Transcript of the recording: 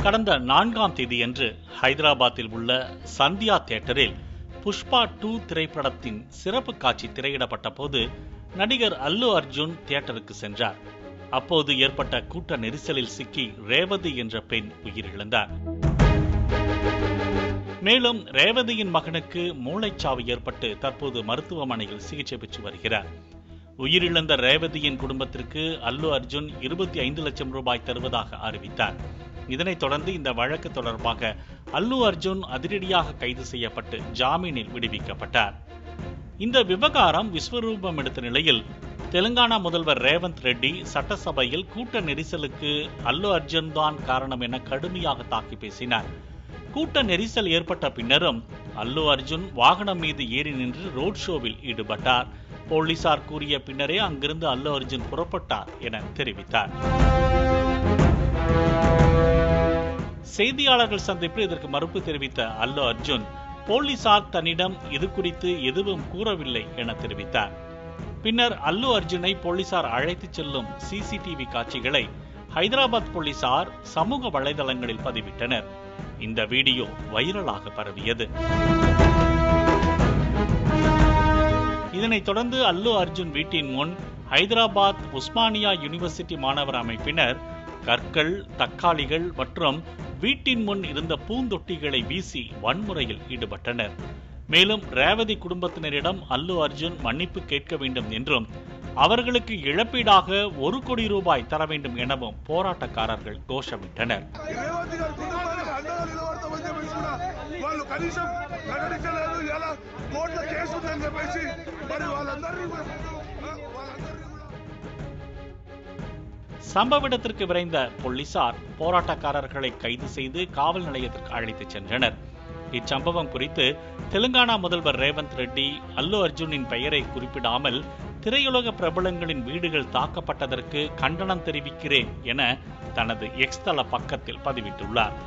கடந்த 4ஆம் தேதியன்று ஹைதராபாத்தில் உள்ள சந்தியா தியேட்டரில் புஷ்பா 2 திரைப்படத்தின் சிறப்பு காட்சி திரையிடப்பட்ட போது நடிகர் அல்லு அர்ஜுன் தியேட்டருக்கு சென்றார். அப்போது ஏற்பட்ட கூட்ட நெரிசலில் சிக்கி ரேவதி என்ற பெண் உயிரிழந்தார். மேலும் ரேவதியின் மகனுக்கு மூளைச்சாவு ஏற்பட்டு தற்போது மருத்துவமனையில் சிகிச்சை பெற்று வருகிறார். உயிரிழந்த ரேவதியின் குடும்பத்திற்கு அல்லு அர்ஜுன் 25 லட்சம் ரூபாய் தருவதாக அறிவித்தார். இதனைத் தொடர்ந்து இந்த வழக்கு தொடர்பாக அல்லு அர்ஜுன் அதிரடியாக கைது செய்யப்பட்டு ஜாமீனில் விடுவிக்கப்பட்டார். இந்த விவகாரம் விஸ்வரூபம் எடுத்த நிலையில் தெலுங்கானா முதல்வர் ரேவந்த் ரெட்டி சட்டசபையில் கூட்ட நெரிசலுக்கு அல்லு அர்ஜுன் தான் காரணம் என கடுமையாக தாக்கி பேசினார். கூட்ட நெரிசல் ஏற்பட்ட பின்னரும் அல்லு அர்ஜுன் வாகனம் மீது ஏறி நின்று ரோட் ஷோவில் ஈடுபட்டார். போலீசார் கூறிய பின்னரே அங்கிருந்து அல்லு அர்ஜுன் புறப்பட்டார் என தெரிவித்தார். செய்தியாளர்கள் சந்திப்பில் இதற்கு மறுப்பு தெரிவித்த அல்லு அர்ஜுன் போலீசார் தன்னிடம் இது குறித்து எதுவும் கூறவில்லை என தெரிவித்தார். பின்னர் அல்லு அர்ஜுனை போலீசார் அழைத்துச் செல்லும் சிசிடிவி காட்சிகளை ஹைதராபாத் போலீசார் சமூக வலைதளங்களில் பதிவிட்டனர். இந்த வீடியோ வைரலாக பரவியது. இதனைத் தொடர்ந்து அல்லு அர்ஜுன் வீட்டின் முன் ஹைதராபாத் உஸ்மானியா யூனிவர்சிட்டி மாணவர் அமைப்பினர் கற்கள், தக்காளிகள் மற்றும் வீட்டின் முன் இருந்த பூந்தொட்டிகளை வீசி வன்முறையில் ஈடுபட்டனர். மேலும் ரேவதி குடும்பத்தினரிடம் அல்லு அர்ஜுன் மன்னிப்பு கேட்க வேண்டும் என்றும் அவர்களுக்கு இழப்பீடாக 1 கோடி ரூபாய் தர வேண்டும் எனவும் போராட்டக்காரர்கள் கோஷமிட்டனர். சம்பவ இடத்திற்கு விரைந்த போலீசார் போராட்டக்காரர்களை கைது செய்து காவல் நிலையத்திற்கு அழைத்துச் சென்றனர். இச்சம்பவம் குறித்து தெலுங்கானா முதல்வர் ரேவந்த் ரெட்டி அல்லு அர்ஜுனின் பெயரை குறிப்பிடாமல் திரையுலக பிரபலங்களின் வீடுகள் தாக்கப்பட்டதற்கு கண்டனம் தெரிவிக்கிறேன் என தனது எக்ஸ் தள பக்கத்தில் பதிவிட்டுள்ளார்.